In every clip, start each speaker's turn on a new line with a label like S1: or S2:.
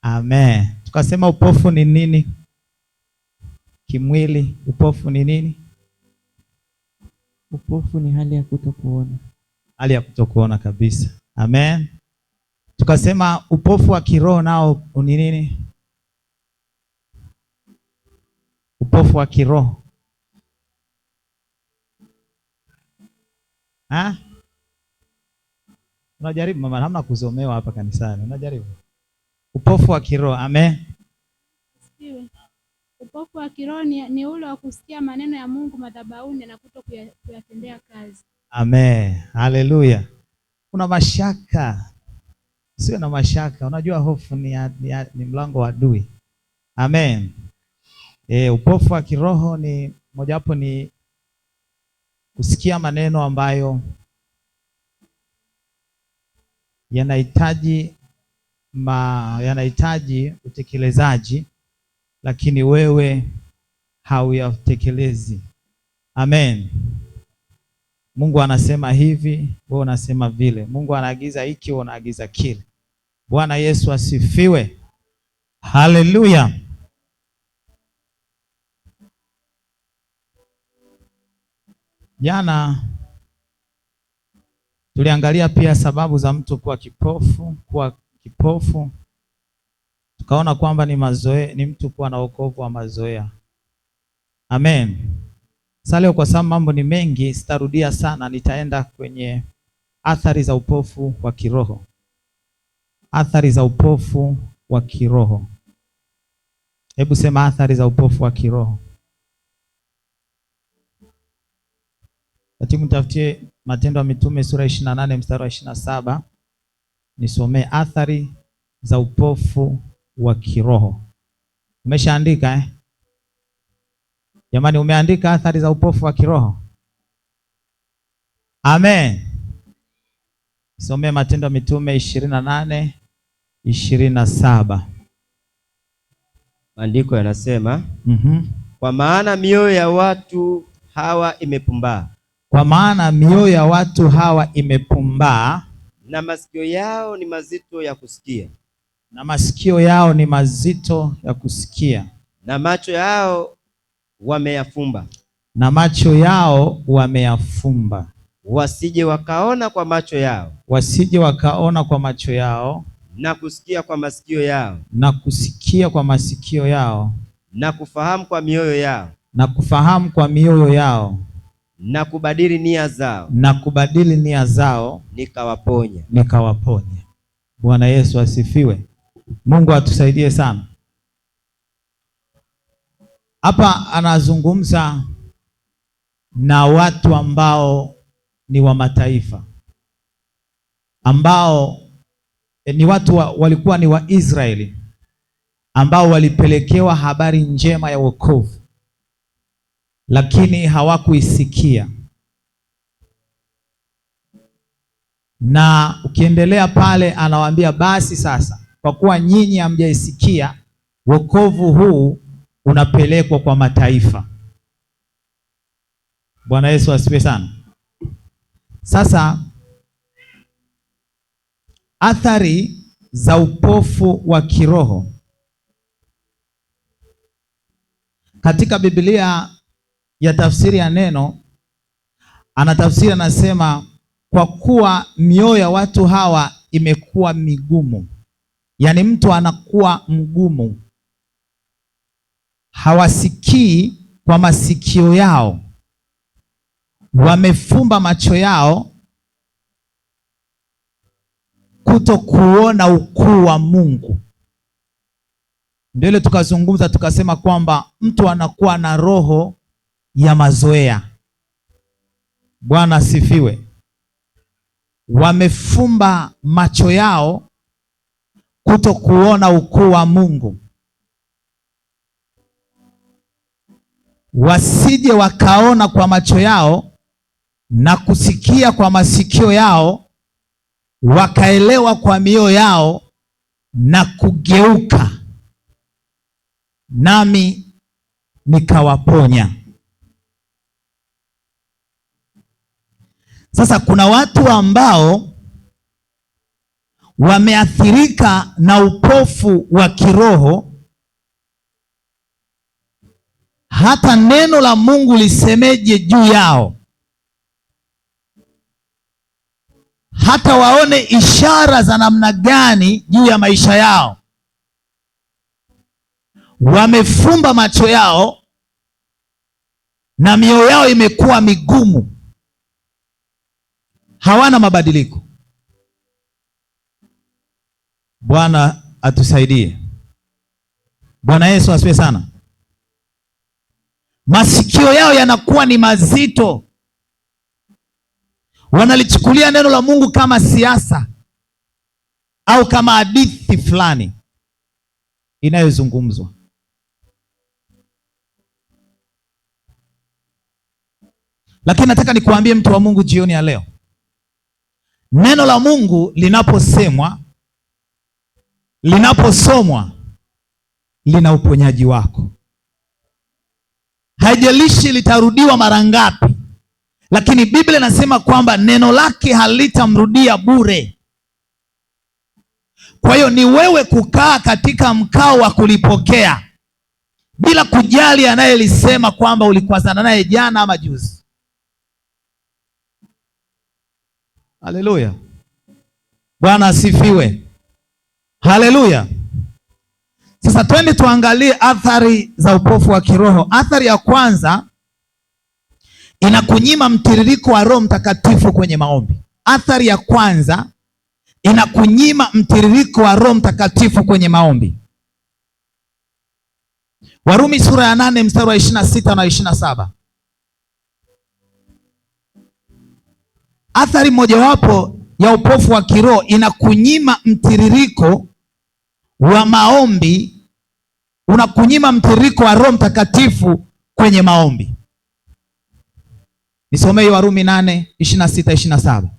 S1: Amen. Tukasema upofu ni nini? Kimwili, upofu ni nini?
S2: Upofu ni hali ya kutokuona.
S1: Hali ya kutokuona kabisa. Amen. Tukasema upofu wa kiroho nao ni nini? Upofu wa kiroho. Unajaribu mama, hamna kuzomewa hapa kanisani. Unajaribu. Upofu wa kiroho. Amen.
S3: Upofu wa kiroho ni ule wa kusikia maneno ya Mungu madhabahuni na kuyatendea kazi.
S1: Amen. Haleluya. Kuna mashaka. Usiwe na mashaka. Unajua hofu ni mlango wa adui. Amen. Upofu wa kiroho ni mojawapo ni kusikia maneno ambayo yanahitaji utekelezaji, lakini wewe hauyatekelezi. Amen. Mungu anasema hivi, wewe unasema vile. Mungu anaagiza hiki, wewe unaagiza kile. Bwana Yesu asifiwe. Haleluya. Jana tuliangalia pia sababu za mtu kuwa kipofu. Tukaona kwamba ni mtu kuwa na wokovu wa mazoea. Amen. Sasa leo kwa sababu mambo ni mengi, sitarudia sana, nitaenda kwenye athari za upofu wa kiroho. Athari za upofu wa kiroho. Hebu sema athari za upofu wa kiroho. Katibu tafutie Matendo ya Mitume sura 28 mstari wa 27. Nisomee athari za upofu wa kiroho. Umeshaandika Jamani, umeandika athari za upofu wa kiroho? Amen. Nisomee Matendo ya Mitume 28 27.
S4: Maandiko yanasema, kwa maana mioyo ya watu hawa imepumbaa.
S1: Kwa maana mioyo ya watu hawa imepumbaa,
S4: na masikio yao ni mazito ya kusikia.
S1: Na masikio yao ni mazito ya kusikia.
S4: Na macho yao wameyafumba.
S1: Na macho yao wameyafumba.
S4: Wasije wakaona kwa macho yao.
S1: Wasije wakaona kwa macho yao.
S4: Na kusikia kwa masikio yao.
S1: Na kusikia kwa masikio yao.
S4: Na kufahamu kwa mioyo yao.
S1: Na kufahamu kwa mioyo yao.
S4: Na kubadili nia zao.
S1: Na kubadili nia zao. Nikawaponya. Bwana Yesu asifiwe. Mungu atusaidie sana. Hapa anazungumza na watu ambao ni wa mataifa, ambao ni watu walikuwa ni wa Israeli, ambao walipelekewa habari njema ya wokovu, lakini hawakuisikia. Na ukiendelea pale anawaambia basi sasa, kwa kuwa nyinyi hamjaisikia, wokovu huu unapelekwa kwa mataifa. Bwana Yesu asifiwe sana. Sasa athari za upofu wa kiroho katika Biblia ya tafsiri ya neno, anatafsiri anasema, kwa kuwa mioyo ya watu hawa imekuwa migumu. Yaani mtu anakuwa mgumu, hawasikii kwa masikio yao, wamefumba macho yao kuto kuona ukuu wa Mungu. Ndio ile tukazungumza tukasema kwamba mtu anakuwa na roho ya mazoea. Bwana asifiwe. Wamefumba macho yao kuto kuona ukuu wa Mungu. Wasije wakaona kwa macho yao na kusikia kwa masikio yao, wakaelewa kwa mioyo yao na kugeuka, nami nikawaponya. Sasa kuna watu ambao wameathirika na upofu wa kiroho, hata neno la Mungu lisemeje juu yao, hata waone ishara za namna gani juu ya maisha yao, wamefumba macho yao na mioyo yao imekuwa migumu, hawana mabadiliko. Bwana atusaidie. Bwana Yesu asifiwe sana. Masikio yao yanakuwa ni mazito, wanalichukulia neno la Mungu kama siasa au kama hadithi fulani inayozungumzwa. Lakini nataka nikuambie mtu wa Mungu jioni ya leo, neno la Mungu linaposemwa, linaposomwa, lina uponyaji wako. Haijalishi litarudiwa mara ngapi, lakini Biblia inasema kwamba neno lake halitamrudia bure. Kwa hiyo ni wewe kukaa katika mkao wa kulipokea bila kujali anayelisema kwamba ulikwazana naye jana ama juzi. Haleluya. Bwana asifiwe. Haleluya. Sasa twende tuangalie athari za upofu wa kiroho. Athari ya kwanza, inakunyima mtiririko wa Roho Mtakatifu kwenye maombi. Athari ya kwanza, inakunyima mtiririko wa Roho Mtakatifu kwenye maombi. Warumi sura ya 8 mstari wa 26 na 27. Athari mojawapo ya upofu wa kiroho, inakunyima mtiririko wa maombi, unakunyima mtiririko wa Roho Mtakatifu kwenye maombi. Nisomee Warumi 8:26-27.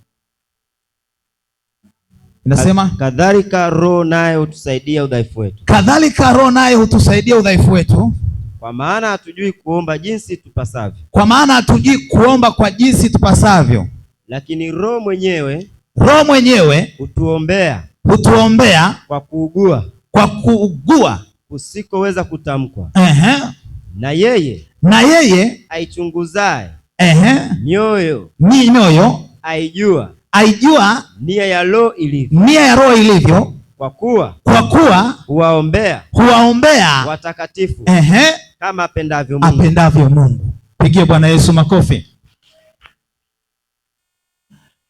S1: Inasema,
S4: kadhalika Roho naye hutusaidia udhaifu wetu.
S1: Kadhalika Roho naye hutusaidia udhaifu wetu.
S4: Kwa maana hatujui kuomba jinsi tupasavyo.
S1: Kwa maana hatujui kuomba kwa jinsi tupasavyo.
S4: Lakini Roho mwenyewe
S1: hutuombea
S4: kwa kuugua usikoweza kutamkwa. Na yeye aichunguzaye mioyo aijua nia ya roho ilivyo, kwa kuwa huwaombea watakatifu kama apendavyo Mungu.
S1: Pigie Bwana Yesu makofi.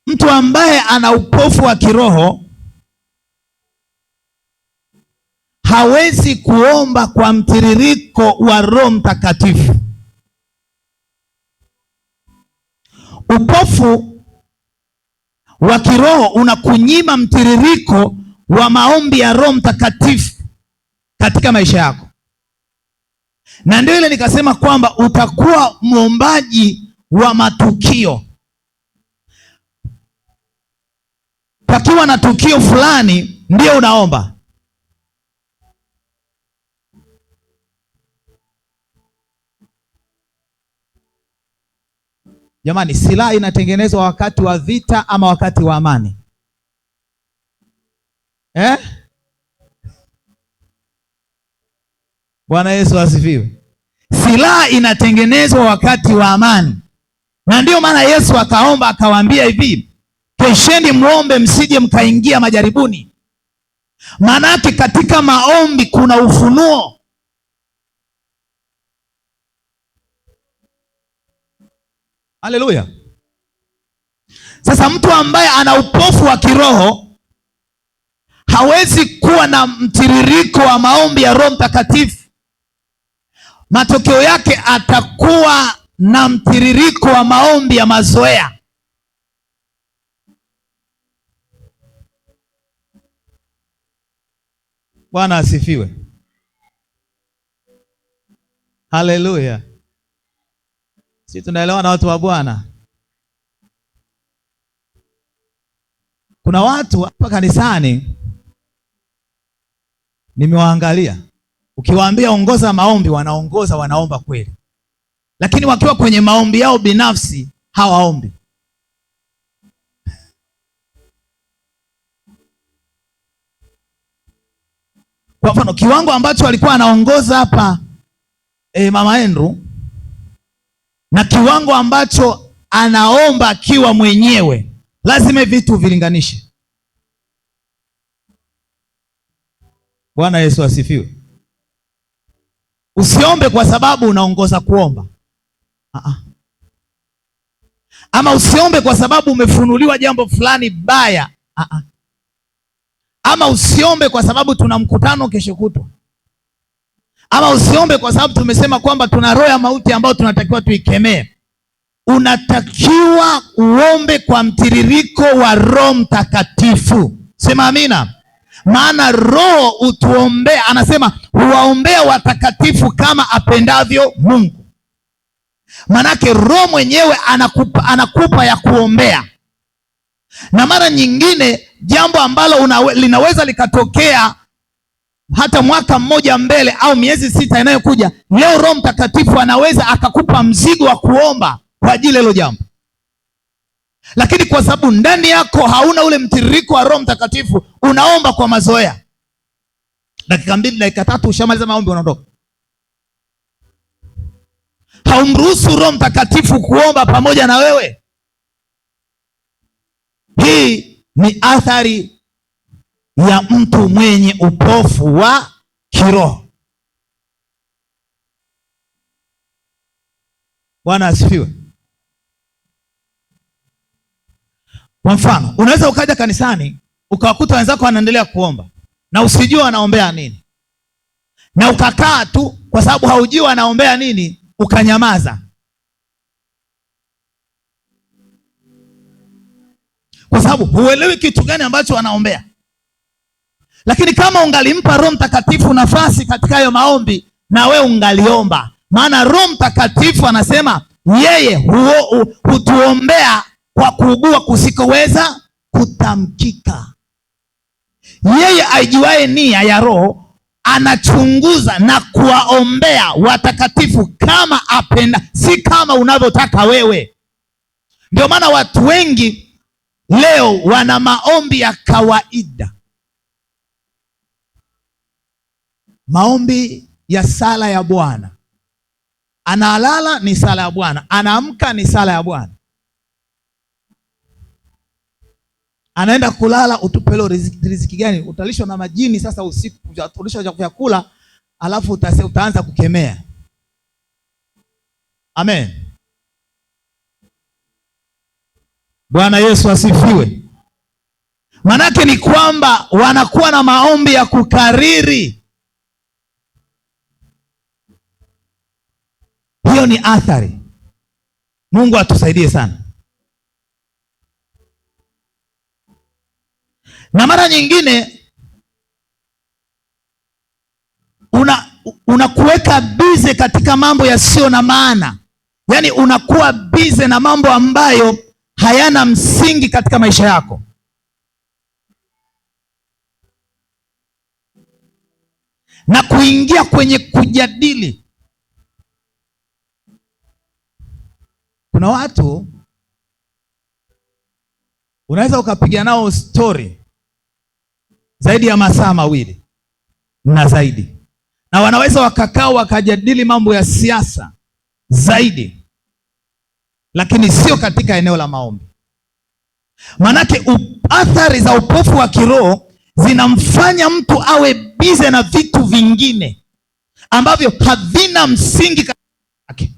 S1: Mtu ambaye ana upofu wa kiroho hawezi kuomba kwa mtiririko wa Roho Mtakatifu. Upofu wa kiroho unakunyima mtiririko wa maombi ya Roho Mtakatifu katika maisha yako. Na ndio ile nikasema kwamba utakuwa mwombaji wa matukio. Pakiwa na tukio fulani ndio unaomba. Jamani, silaha inatengenezwa wakati wa vita ama wakati wa amani? Bwana Yesu asifiwe. Silaha inatengenezwa wakati wa amani. Na ndio maana Yesu akaomba akawaambia hivi, kesheni muombe msije mkaingia majaribuni. Maana yake katika maombi kuna ufunuo. Haleluya. Sasa mtu ambaye ana upofu wa kiroho hawezi kuwa na mtiririko wa maombi ya Roho Mtakatifu. Matokeo yake atakuwa na mtiririko wa maombi ya mazoea. Bwana asifiwe. Haleluya. Sisi tunaelewa na watu wa Bwana. Kuna watu hapa kanisani nimewaangalia, ukiwaambia ongoza maombi wanaongoza, wanaomba kweli, lakini wakiwa kwenye maombi yao binafsi hawaombi. Kwa mfano kiwango ambacho alikuwa anaongoza hapa Mama Andrew na kiwango ambacho anaomba akiwa mwenyewe, lazima vitu vilinganishe. Bwana Yesu asifiwe. Usiombe kwa sababu unaongoza kuomba. Ama usiombe kwa sababu umefunuliwa jambo fulani baya. Ama usiombe kwa sababu tuna mkutano kesho kutwa. Ama usiombe kwa sababu tumesema kwamba tuna roho ya mauti ambayo tunatakiwa tuikemee. Unatakiwa uombe kwa mtiririko wa Roho Mtakatifu. Sema amina. Maana Roho utuombea, anasema huwaombea watakatifu kama apendavyo Mungu. Manake Roho mwenyewe anakupa ya kuombea. Na mara nyingine jambo ambalo linaweza likatokea hata mwaka mmoja mbele au miezi 6 inayokuja, leo Roho Mtakatifu anaweza akakupa mzigo wa kuomba kwa ajili ya hilo jambo. Lakini kwa sababu ndani yako hauna ule mtiririko wa Roho Mtakatifu, unaomba kwa mazoea. Dakika 2, dakika 3 ushamaliza maombi unaondoka. Haumruhusu Roho Mtakatifu kuomba pamoja na wewe. Hii ni athari ya mtu mwenye upofu wa kiroho. Bwana asifiwe. Kwa mfano, unaweza ukaja kanisani ukawakuta wenzako wanaendelea kuomba na usijue wanaombea nini, na ukakaa tu kwa sababu haujui wanaombea nini, ukanyamaza. Kwa sababu huelewi kitu gani ambacho wanaombea. Lakini kama ungalimpa Roho Mtakatifu nafasi katika hayo maombi, na we ungaliomba. Maana Roho Mtakatifu anasema yeye hutuombea kwa kuugua kusikoweza kutamkika. Yeye aijuaye nia ya Roho anachunguza na kuwaombea watakatifu kama apenda, si kama unavyotaka wewe. Ndio maana watu wengi leo wana maombi ya kawaida. Maombi ya sala ya Bwana. Analala ni sala ya Bwana, anaamka ni sala ya Bwana. Anaenda kulala, utupelo riziki gani? Utalishwa na majini sasa usiku, utalishwa vyakula, alafu utaanza kukemea. Amen. Bwana Yesu asifiwe. Manake ni kwamba wanakuwa na maombi ya kukariri. Hiyo ni athari. Mungu atusaidie sana. Na mara nyingine unakuweka bize katika mambo yasiyo na maana. Yaani unakuwa bize na mambo ambayo hayana msingi katika maisha yako. Na kuingia kwenye kujadili. Kuna watu unaweza ukapiga nao story zaidi ya masaa 2 na zaidi, na wanaweza wakakaa wakajadili mambo ya siasa zaidi, lakini sio katika eneo la maombi. Manake athari za upofu wa kiroho zinamfanya mtu awe bize na vitu vingine ambavyo havina msingi yake,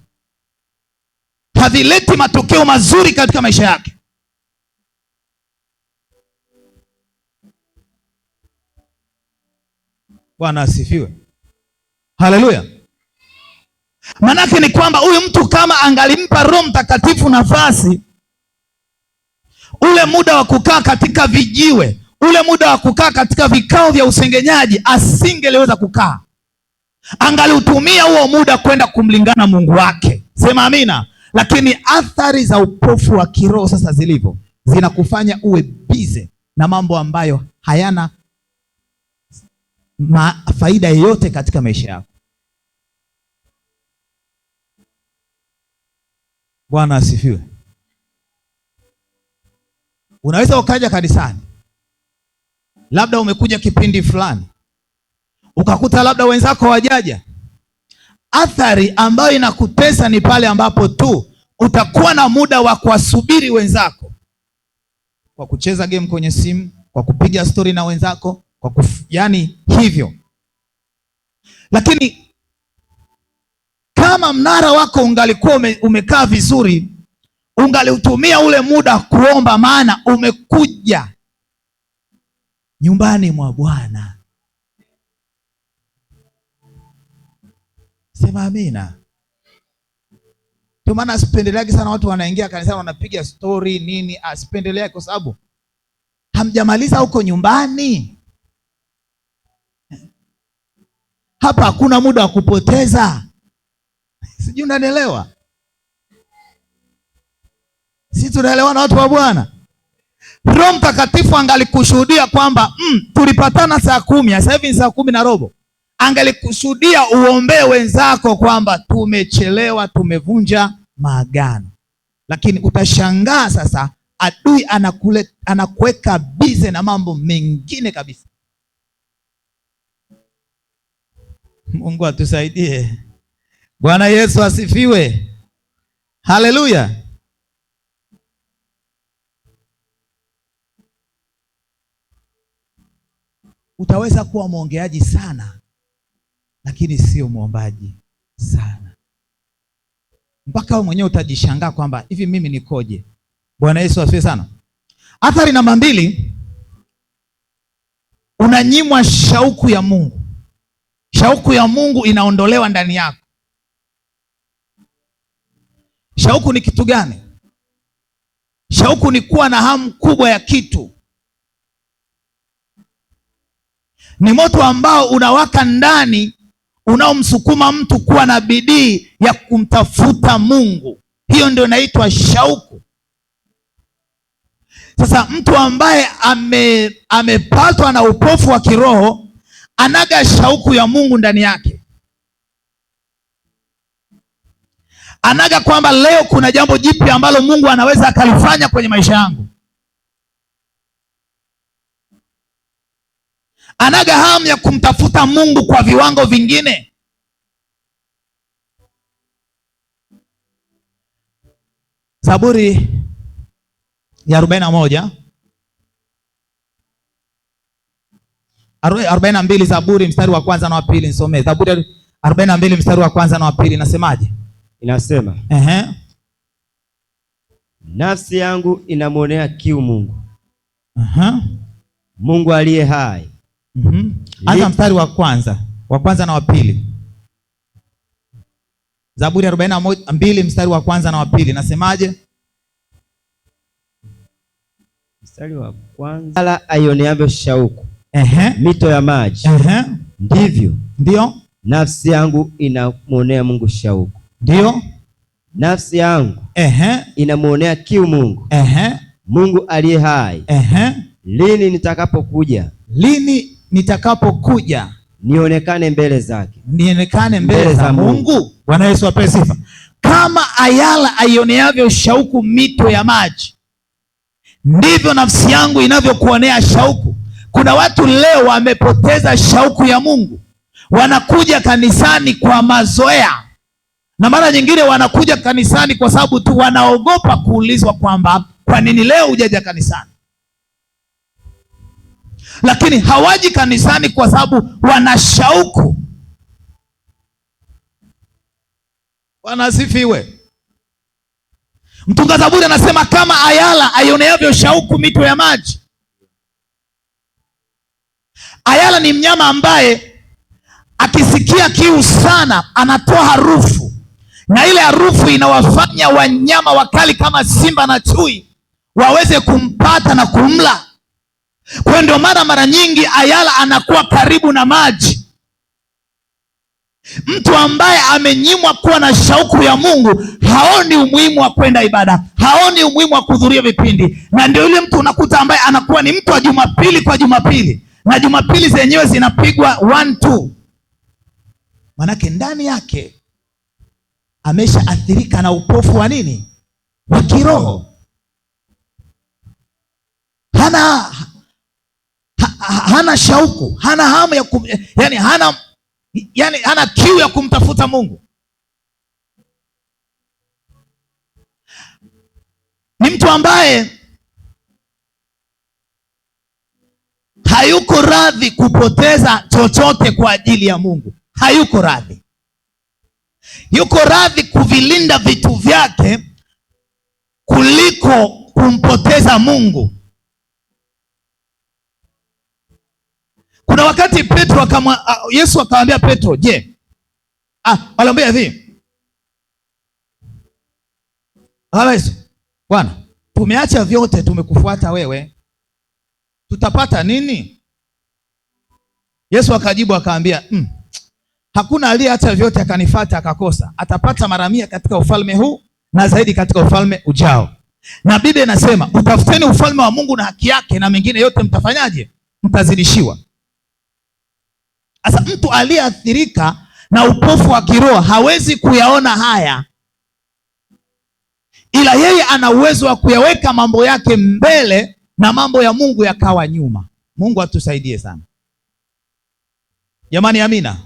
S1: havileti matokeo mazuri katika maisha yake. Bwana asifiwe. Haleluya. Manake ni kwamba huyu mtu kama angalimpa Roho Mtakatifu nafasi, ule muda wa kukaa katika vijiwe, ule muda wa kukaa katika vikao vya usengenyaji, asingeliweza kukaa. Angaliutumia huo muda kwenda kumlingana Mungu wake. Sema amina. Lakini athari za upofu wa kiroho sasa zilivyo, zinakufanya uwe bize na mambo ambayo hayana faida yoyote katika maisha yako. Bwana asifiwe. Unaweza ukaja kanisani, labda umekuja kipindi fulani, ukakuta labda wenzako wajaja. Athari ambayo inakutesa ni pale ambapo tu utakuwa na muda wa kuwasubiri wenzako, kwa kucheza game kwenye simu, kwa kupiga story na wenzako, yani hivyo. Lakini kama mnara wako ungalikuwa umekaa vizuri, ungaliutumia ule muda kuomba, maana umekuja nyumbani mwa Bwana. Sema amina. Ndio maana asipendeleagi sana watu wanaingia kanisani wanapiga story nini, asipendelea kwa sababu hamjamaliza huko nyumbani. Hapa hakuna muda wa kupoteza. Sijui unanielewa? Si tunaelewana watu wa Bwana? Roho Mtakatifu angalikushuhudia kwamba tulipatana saa 10, sasa hivi ni saa 10:15. Angalikushuhudia uombee wenzako kwamba tumechelewa, tumevunja maagano. Lakini utashangaa sasa adui anakuweka bize na mambo mengine kabisa. Mungu atusaidie. Bwana Yesu asifiwe. Haleluya. Utaweza kuwa mwongeaji sana, lakini sio mwombaji sana, mpaka wewe mwenyewe utajishangaa kwamba hivi mimi nikoje? Bwana Yesu asifiwe sana. Athari namba 2, unanyimwa shauku ya Mungu. Shauku ya Mungu inaondolewa ndani yako. Shauku ni kitu gani? Shauku ni kuwa na hamu kubwa ya kitu. Ni moto ambao unawaka ndani, unaomsukuma mtu kuwa na bidii ya kumtafuta Mungu. Hiyo ndio inaitwa shauku. Sasa mtu ambaye amepatwa na upofu wa kiroho anaga shauku ya Mungu ndani yake. Anaga kwamba leo kuna jambo jipya ambalo Mungu anaweza akalifanya kwenye maisha yangu. Anaga hamu ya kumtafuta Mungu kwa viwango vingine. Zaburi ya 41 42, Zaburi mstari wa kwanza na wa pili, nisomee. Zaburi 42 mstari wa kwanza na wa pili, nasemaje?
S4: Inasema, nafsi yangu inamwonea kiu Mungu, Mungu aliye hai.
S1: Anza mstari wa kwanza na wa pili. Zaburi 42 mstari wa kwanza na wa pili, nasemaje?
S4: Mstari wa kwanza, ala aioneavyo shauku mito ya maji, ndivyo
S1: ndio
S4: nafsi yangu inamwonea Mungu shauku.
S1: Ndio
S4: nafsi yangu inamwonea kiu Mungu, Mungu aliye hai. Lini nitakapokuja?
S1: Lini nitakapokuja
S4: nionekane mbele zake?
S1: Nionekane mbele za Mungu. Bwana Yesu apewe sifa. Kama ayala aioneavyo shauku mito ya maji, ndivyo nafsi yangu inavyokuonea shauku. Kuna watu leo wamepoteza shauku ya Mungu. Wanakuja kanisani kwa mazoea, na mara nyingine wanakuja kanisani kwa sababu tu wanaogopa kuulizwa kwamba kwa nini leo hujaja kanisani. Lakini hawaji kanisani kwa sababu wana shauku. Bwana asifiwe. Mtunga Zaburi anasema kama ayala aioneavyo shauku mito ya maji. Ayala ni mnyama ambaye akisikia kiu sana anatoa harufu, na ile harufu inawafanya wanyama wakali kama simba na chui waweze kumpata na kumla. Kwa ndio mara nyingi ayala anakuwa karibu na maji. Mtu ambaye amenyimwa kuwa na shauku ya Mungu haoni umuhimu wa kwenda ibada, haoni umuhimu wa kuhudhuria vipindi. Na ndio yule mtu unakuta ambaye anakuwa ni mtu wa Jumapili kwa Jumapili, na Jumapili zenyewe zinapigwa 1-2. Manake ndani yake ameshaathirika na upofu wa nini? Wa kiroho. hana shauku, hana hamu ya hana kiu ya kumtafuta Mungu. Ni mtu ambaye hayuko radhi kupoteza chochote kwa ajili ya Mungu. Hayuko radhi. Yuko radhi kuvilinda vitu vyake kuliko kumpoteza Mungu. Kuna wakati Petro Yesu akamwambia Petro, je, aliambia hivi, Bwana, tumeacha vyote tumekufuata wewe, tutapata nini? Yesu akajibu akaambia, hakuna aliyeacha vyote akanifuata akakosa. Atapata mara 100 katika ufalme huu na zaidi katika ufalme ujao. Na Biblia inasema, utafuteni ufalme wa Mungu na haki yake, na mengine yote mtafanyaje? Mtazidishiwa. Sasa mtu aliyeathirika na upofu wa kiroho hawezi kuyaona haya, ila yeye ana uwezo wa kuyaweka mambo yake mbele na mambo ya Mungu yakawa nyuma. Mungu atusaidie sana jamani, amina.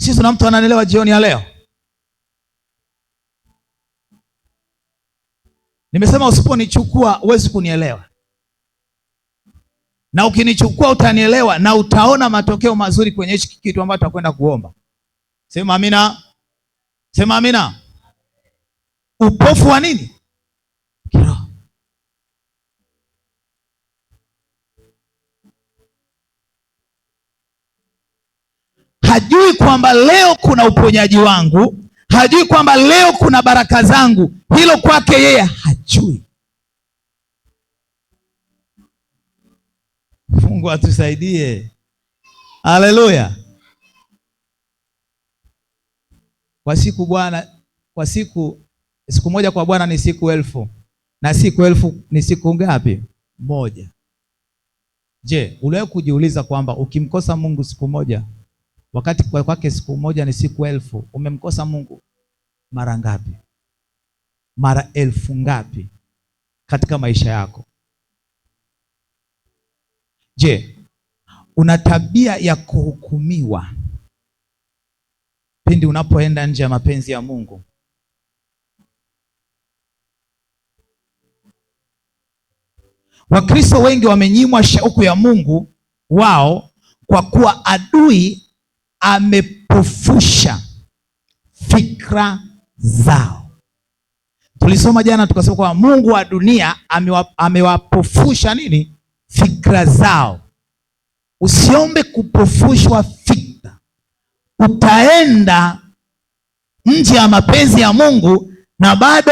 S1: Sisi tuna mtu ananielewa jioni ya leo? Nimesema usiponichukua huwezi kunielewa, na ukinichukua utanielewa na utaona matokeo mazuri kwenye hichi kitu ambacho tutakwenda kuomba. Sema amina. Sema amina. Upofu wa nini? Kiroho. Hajui kwamba leo kuna uponyaji wangu, hajui kwamba leo kuna baraka zangu. Hilo kwake yeye hajui. Mungu atusaidie. Haleluya. Siku moja kwa Bwana ni siku 1000, na siku 1000 ni siku ngapi? Moja. Je, uliwahi kujiuliza kwamba ukimkosa Mungu siku moja, wakati kwake siku moja ni siku 1000, umemkosa Mungu mara ngapi? Mara 1000 ngapi katika maisha yako? Je, una tabia ya kuhukumiwa pindi unapoenda nje ya mapenzi ya Mungu? Wakristo wengi wamenyimwa shauku ya Mungu wao kwa kuwa adui amepofusha fikra zao. Tulisoma jana tukasema kwa Mungu wa dunia amewapofusha nini? Fikra zao. Usiombe kupofushwa fikra. Utaenda nje ya mapenzi ya Mungu na bado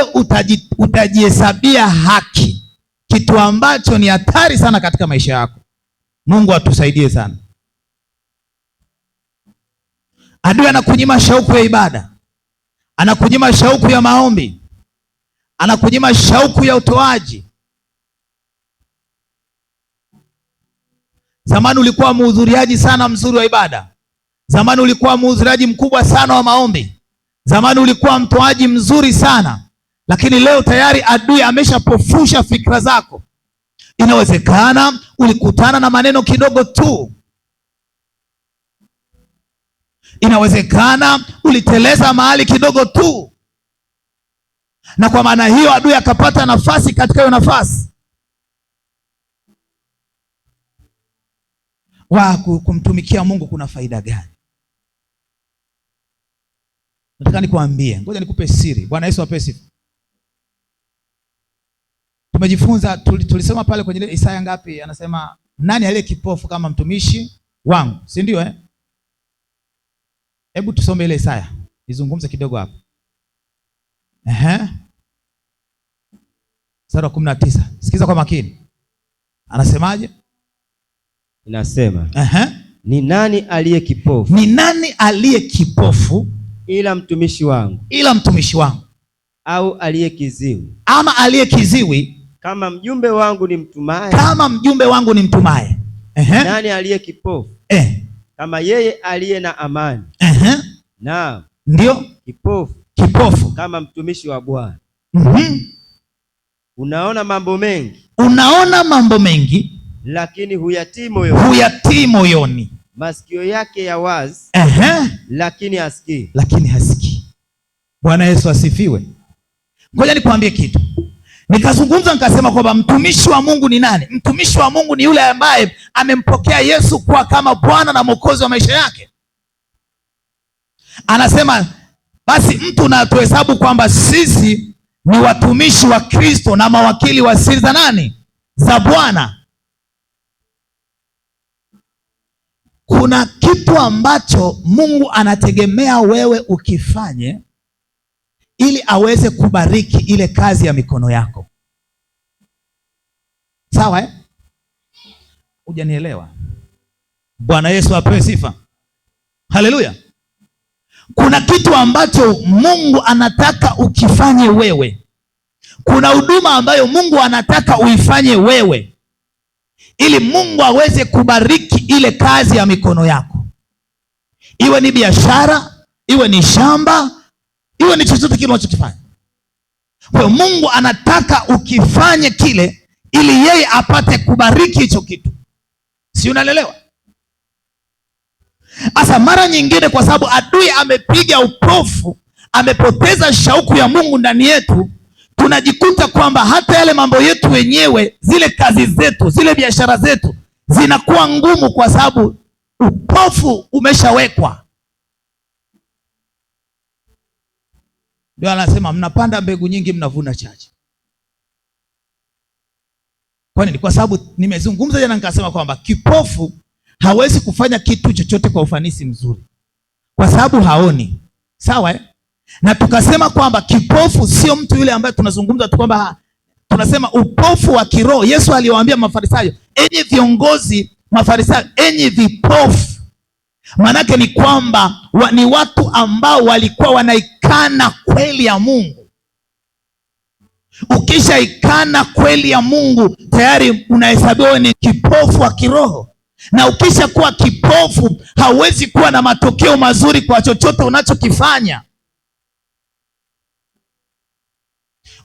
S1: utajihesabia haki, kitu ambacho ni hatari sana katika maisha yako. Mungu atusaidie sana. Adui anakunyima shauku ya ibada, anakunyima shauku ya maombi, anakunyima shauku ya utoaji. Zamani ulikuwa mhudhuriaji sana mzuri wa ibada. Zamani ulikuwa mhudhuriaji mkubwa sana wa maombi. Zamani ulikuwa mtoaji mzuri sana. Lakini leo tayari adui ameshapofusha fikra zako. Inawezekana ulikutana na maneno kidogo tu. Inawezekana uliteleza mahali kidogo tu, na kwa maana hiyo adui akapata nafasi katika hiyo nafasi. Kumtumikia Mungu kuna faida gani? Nataka nikuambie, ngoja nikupe siri. Bwana Yesu apewe sifa. Tumejifunza, tulisema pale kwenye Isaya ngapi? Anasema nani aliye kipofu kama mtumishi wangu, si ndio Hebu tusome ile Isaya, nizungumze kidogo hapo. Sura 19. Sikiza kwa makini. Anasemaje?
S4: Inasema, ni nani aliye kipofu?
S1: Ni nani aliye kipofu
S4: ila mtumishi wangu?
S1: Ila mtumishi wangu.
S4: Au aliye kiziwi?
S1: Ama aliye kiziwi
S4: kama mjumbe wangu ni mtumaye?
S1: Kama mjumbe wangu ni mtumaye.
S4: Nani aliye kipofu? Kama yeye aliye na amani. Na
S1: ndio kipofu
S4: kama mtumishi wa Bwana. Unaona mambo mengi.
S1: Unaona mambo mengi,
S4: lakini huyatii moyoni.
S1: Huyatii moyoni.
S4: Masikio yake ya wazi, lakini hasikii.
S1: Lakini hasikii. Bwana Yesu asifiwe. Ngoja nikwambie kitu. Nikazungumza nikasema kwamba mtumishi wa Mungu ni nani? Mtumishi wa Mungu ni yule ambaye amempokea Yesu kwa kama Bwana na Mwokozi wa maisha yake. Anasema basi mtu na tuhesabu kwamba sisi ni watumishi wa Kristo na mawakili wa siri za nani? Za Bwana. Kuna kitu ambacho Mungu anategemea wewe ukifanye ili aweze kubariki ile kazi ya mikono yako. Sawa eh? Hujanielewa? Bwana Yesu apewe sifa. Haleluya. Kuna kitu ambacho Mungu anataka ukifanye wewe. Kuna huduma ambayo Mungu anataka uifanye wewe ili Mungu aweze kubariki ile kazi ya mikono yako. Iwe ni biashara, iwe ni shamba, iwe ni chochote kile unachokifanya. Kwa hiyo Mungu anataka ukifanye kile ili yeye apate kubariki hicho kitu. Si unalelewa? Asa mara nyingine kwa sababu adui amepiga upofu, amepoteza shauku ya Mungu ndani yetu, tunajikuta kwamba hata yale mambo yetu wenyewe, zile kazi zetu, zile biashara zetu zinakuwa ngumu kwa sababu upofu umeshawekwa. Ndio anasema mnapanda mbegu nyingi mnavuna chache. Kwa nini? Kwa sababu nimezungumza jana nikasema kwamba kipofu hawezi kufanya kitu chochote kwa ufanisi mzuri kwa sababu haoni. Sawa eh? Na tukasema kwamba kipofu sio mtu yule ambaye tunazungumza tu kwamba tunasema upofu wa kiroho. Yesu aliwaambia Mafarisayo, enyi viongozi Mafarisayo, enyi vipofu. Manake ni kwamba ni watu ambao walikuwa wanaikana kweli ya Mungu. Ukishaikana kweli ya Mungu tayari unahesabiwa ni kipofu wa kiroho. Na ukisha kuwa kipofu hauwezi kuwa na matokeo mazuri kwa chochote unachokifanya.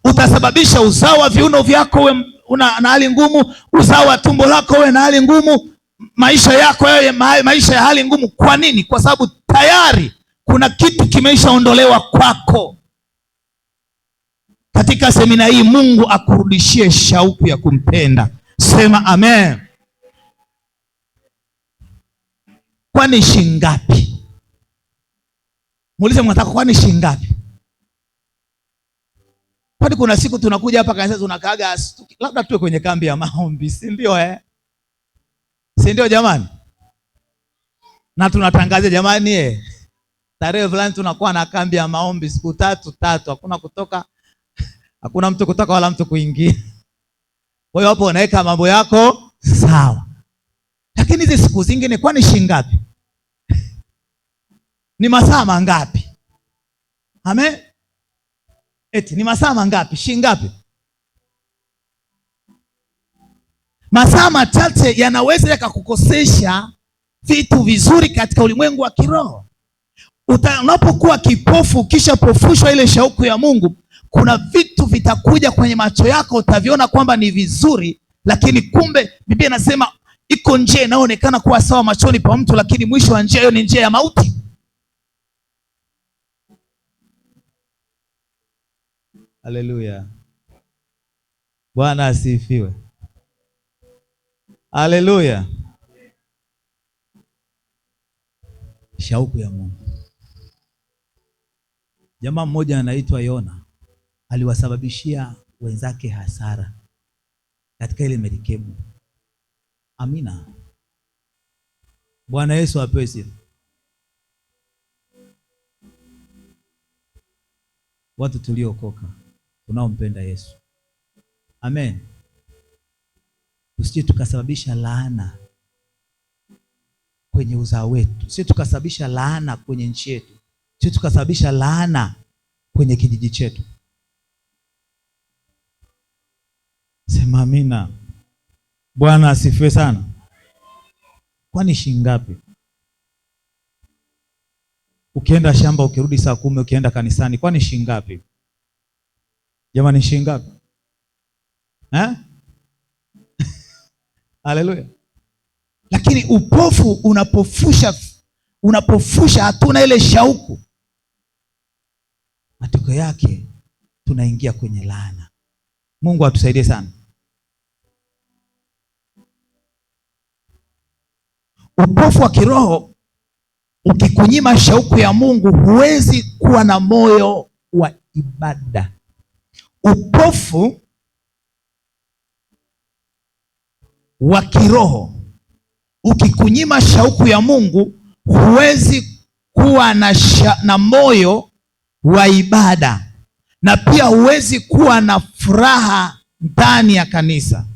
S1: Utasababisha uzao wa viuno vyako uwe na hali ngumu, uzao wa tumbo lako uwe na hali ngumu, maisha yako yawe maisha ya hali ngumu. Kwa nini? Kwa sababu tayari kuna kitu kimeshaondolewa kwako. Katika semina hii Mungu akurudishie shauku ya kumpenda. Sema amen. Kwani shingapi? Muulize mwataka kwani shingapi? Kwani kuna siku tunakuja hapa kanisa tunakaaga labda tuwe kwenye kambi ya maombi, si ndio eh? Si ndio jamani? Na tunatangazia jamani tarehe fulani tunakuwa na kambi ya maombi siku tatu, hakuna kutoka, hakuna mtu kutoka wala mtu kuingia. Kwa hiyo hapo unaweka mambo yako sawa. Lakini hizi siku zingine kwani shingapi? Ni masaa mangapi? Amen. Eti ni masaa mangapi? Shingapi? Masaa machache yanaweza yakakukosesha vitu vizuri katika ulimwengu wa kiroho. Unapokuwa kipofu, ukisha pofushwa ile shauku ya Mungu, kuna vitu vitakuja kwenye macho yako, utaviona kwamba ni vizuri, lakini kumbe Biblia inasema iko njia inayoonekana kuwa sawa machoni pa mtu, lakini mwisho wa njia hiyo ni njia ya mauti. Haleluya. Bwana asifiwe. Haleluya. Shauku ya Mungu. Jamaa mmoja anaitwa Yona aliwasababishia wenzake hasara katika ile merikebu. Amina. Bwana Yesu apewe sifa. Watu tuliokoka tunaompenda Yesu. Amen. Tusije tukasababisha laana kwenye uzao wetu. Tusije tukasababisha laana kwenye nchi yetu. Tusije tukasababisha laana kwenye kijiji chetu. Sema amina. Bwana asifiwe sana. Kwani shingapi? Ukienda shamba ukirudi saa 10, ukienda kanisani, kwani shingapi? Jamani shingapi? Haleluya. Lakini upofu unapofusha, hatuna ile shauku, matokeo yake tunaingia kwenye laana. Mungu atusaidie sana. Upofu wa kiroho ukikunyima shauku ya Mungu, huwezi kuwa na moyo wa ibada. Upofu wa kiroho ukikunyima shauku ya Mungu, huwezi kuwa na moyo wa ibada, na pia huwezi kuwa na furaha ndani ya kanisa.